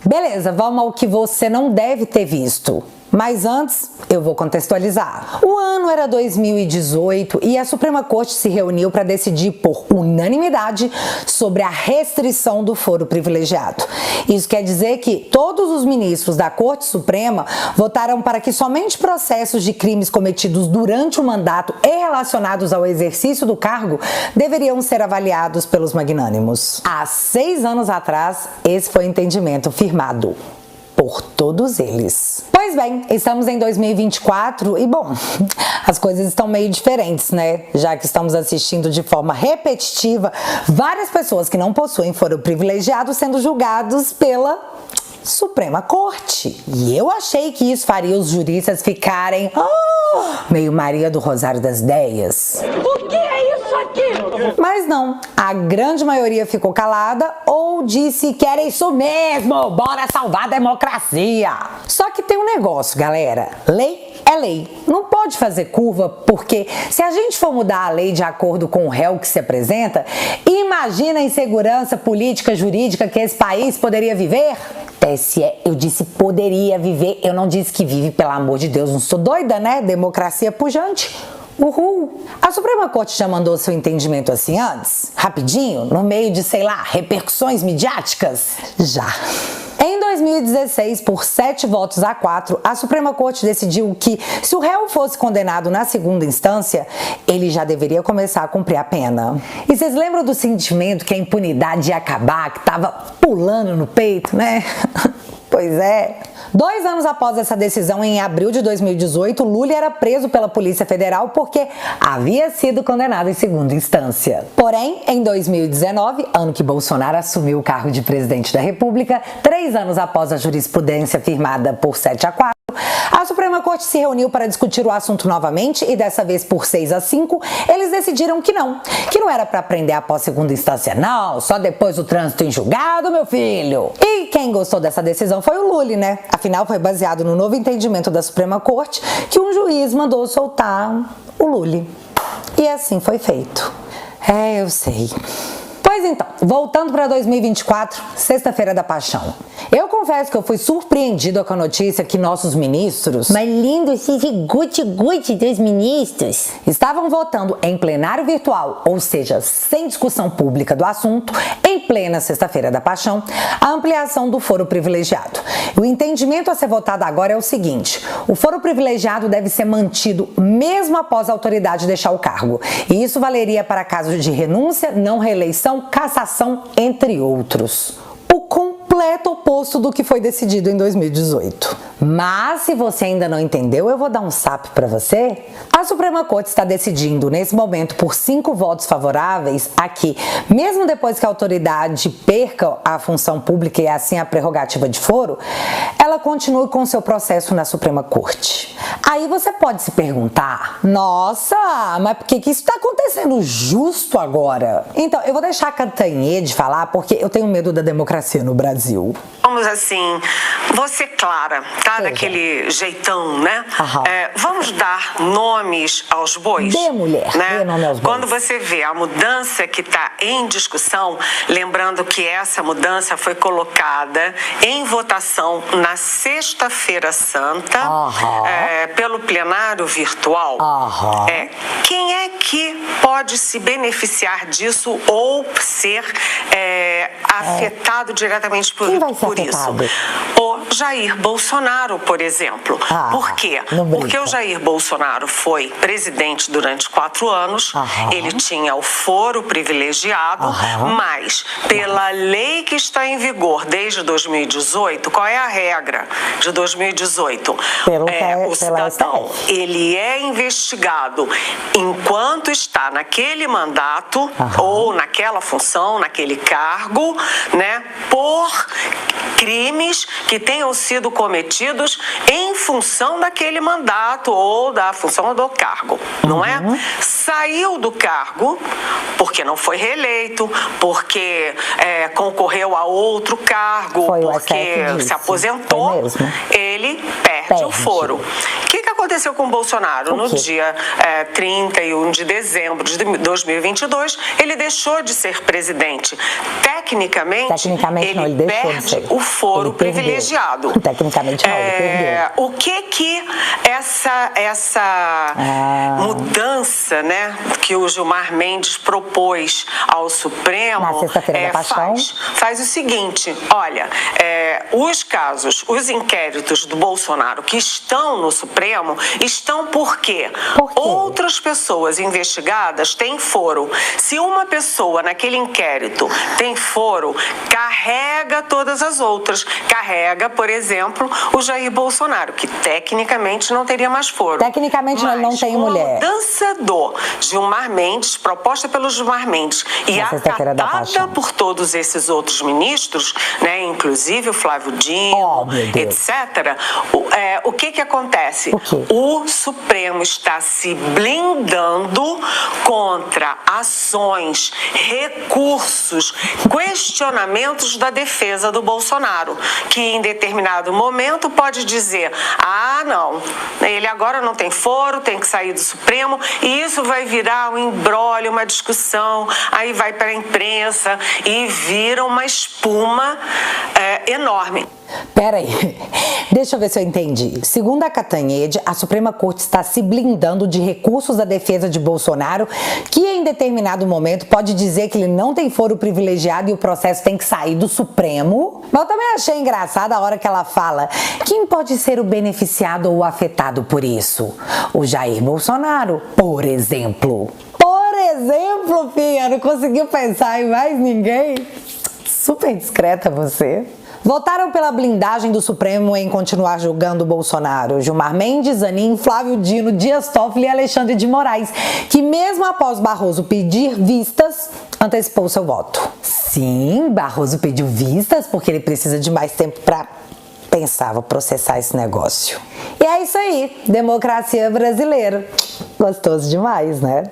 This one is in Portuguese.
Beleza, vamos ao que você não deve ter visto. Mas antes, eu vou contextualizar. O ano era 2018 e a Suprema Corte se reuniu para decidir por unanimidade sobre a restrição do foro privilegiado. Isso quer dizer que todos os ministros da Corte Suprema votaram para que somente processos de crimes cometidos durante o mandato e relacionados ao exercício do cargo deveriam ser avaliados pelos magnânimos. Há 6 anos atrás, esse foi o entendimento firmado por todos eles. Pois bem, estamos em 2024 e, bom, as coisas estão meio diferentes, né? Já que estamos assistindo de forma repetitiva várias pessoas que não possuem foro privilegiado sendo julgados pela Suprema Corte. E eu achei que isso faria os juristas ficarem meio Maria do Rosário das Ideias. O que é isso aqui? Mas não, a grande maioria ficou calada ou disse que era isso mesmo, bora salvar a democracia. Só que tem um negócio, galera, lei é lei, não pode fazer curva, porque se a gente for mudar a lei de acordo com o réu que se apresenta, imagina a insegurança política, jurídica que esse país poderia viver. TSE, eu disse poderia viver, eu não disse que vive, pelo amor de Deus, não sou doida, né? Democracia pujante. Uhul! A Suprema Corte já mandou seu entendimento assim antes? Rapidinho? No meio de, sei lá, repercussões midiáticas? Já. Em 2016, por 7 votos a 4, a Suprema Corte decidiu que, se o réu fosse condenado na segunda instância, ele já deveria começar a cumprir a pena. E vocês lembram do sentimento que a impunidade ia acabar, que tava pulando no peito, né? Pois é. 2 anos após essa decisão, em abril de 2018, Lula era preso pela Polícia Federal porque havia sido condenado em segunda instância. Porém, em 2019, ano que Bolsonaro assumiu o cargo de presidente da República, 3 anos após a jurisprudência firmada por 7 a 4, a Suprema Corte se reuniu para discutir o assunto novamente e dessa vez por 6 a 5, eles decidiram que não era para prender após segunda instância, não, só depois do trânsito em julgado, meu filho. E quem gostou dessa decisão foi o Lula, né? Afinal, foi baseado no novo entendimento da Suprema Corte que um juiz mandou soltar o Lula. E assim foi feito. É, eu sei. Pois então, voltando para 2024, Sexta-feira da Paixão. Eu confesso que eu fui surpreendida com a notícia que nossos ministros, mas lindo esse guti-guti dos ministros, estavam votando em plenário virtual, ou seja, sem discussão pública do assunto, em plena Sexta-feira da Paixão, a ampliação do foro privilegiado. O entendimento a ser votado agora é o seguinte: o foro privilegiado deve ser mantido mesmo após a autoridade deixar o cargo. E isso valeria para casos de renúncia, não reeleição, cassação, entre outros. O completo oposto do que foi decidido em 2018. Mas se você ainda não entendeu, eu vou dar um sape para você. A Suprema Corte está decidindo nesse momento por 5 votos favoráveis a que, mesmo depois que a autoridade perca a função pública e assim a prerrogativa de foro, ela continue com seu processo na Suprema Corte. Aí você pode se perguntar: nossa, mas por que isso está acontecendo justo agora? Então, eu vou deixar a Cantanhede falar porque eu tenho medo da democracia no Brasil. Vamos assim, você clara, tá? Daquele jeitão, né? Vamos dar nomes aos bois? Dê, mulher, né? Dê nome aos bois. Quando você vê a mudança que está em discussão, lembrando que essa mudança foi colocada em votação na Sexta-feira Santa, pelo plenário virtual, quem é que pode se beneficiar disso ou ser afetado diretamente por isso? O Jair Bolsonaro, por exemplo. Por quê? Porque o Jair Bolsonaro foi presidente durante 4 anos, ele tinha o foro privilegiado, mas pela lei que está em vigor desde 2018, qual é a regra de 2018? O cidadão, ele é investigado enquanto está naquele mandato ou naquela função, naquele cargo, né, por crimes que tenham sido cometidos em função daquele mandato ou da função do cargo, não é? Saiu do cargo porque não foi reeleito, porque concorreu a outro cargo, porque se aposentou, ele perde o foro. O que aconteceu? aconteceu com o Bolsonaro? No dia 31 de dezembro de 2022, ele deixou de ser presidente. Tecnicamente não, ele perde o foro privilegiado. Tecnicamente não, ele perdeu. O que essa mudança, né, que o Gilmar Mendes propôs ao Supremo na Sexta-feira da Paixão faz o seguinte, olha, os inquéritos do Bolsonaro que estão no Supremo estão por quê? Outras pessoas investigadas têm foro. Se uma pessoa naquele inquérito tem foro, carrega todas as outras. Carrega, por exemplo, o Jair Bolsonaro, que tecnicamente não teria mais foro. Tecnicamente ele não tem mulher. A mudança do Gilmar Mendes, proposta pelo Gilmar Mendes e acatada por todos esses outros ministros, né, inclusive o Flávio Dino, etc. O que acontece? O Supremo está se blindando contra ações, recursos, questionamentos da defesa do Bolsonaro, que em determinado momento pode dizer, não, ele agora não tem foro, tem que sair do Supremo, e isso vai virar um imbróglio, uma discussão, aí vai para a imprensa e vira uma espuma enorme. Peraí, deixa eu ver se eu entendi. Segundo a Catanhede, a Suprema Corte está se blindando de recursos da defesa de Bolsonaro, que em determinado momento pode dizer que ele não tem foro privilegiado e o processo tem que sair do Supremo. Mas eu também achei engraçada a hora que ela fala quem pode ser o beneficiado ou afetado por isso. O Jair Bolsonaro, por exemplo. Por exemplo, filha, não conseguiu pensar em mais ninguém? Super discreta você. Votaram pela blindagem do Supremo em continuar julgando Bolsonaro Gilmar Mendes, Zanin, Flávio Dino, Dias Toffoli e Alexandre de Moraes, que mesmo após Barroso pedir vistas, antecipou seu voto. Sim, Barroso pediu vistas porque ele precisa de mais tempo para pensar, vou processar esse negócio. E é isso aí, democracia brasileira. Gostoso demais, né?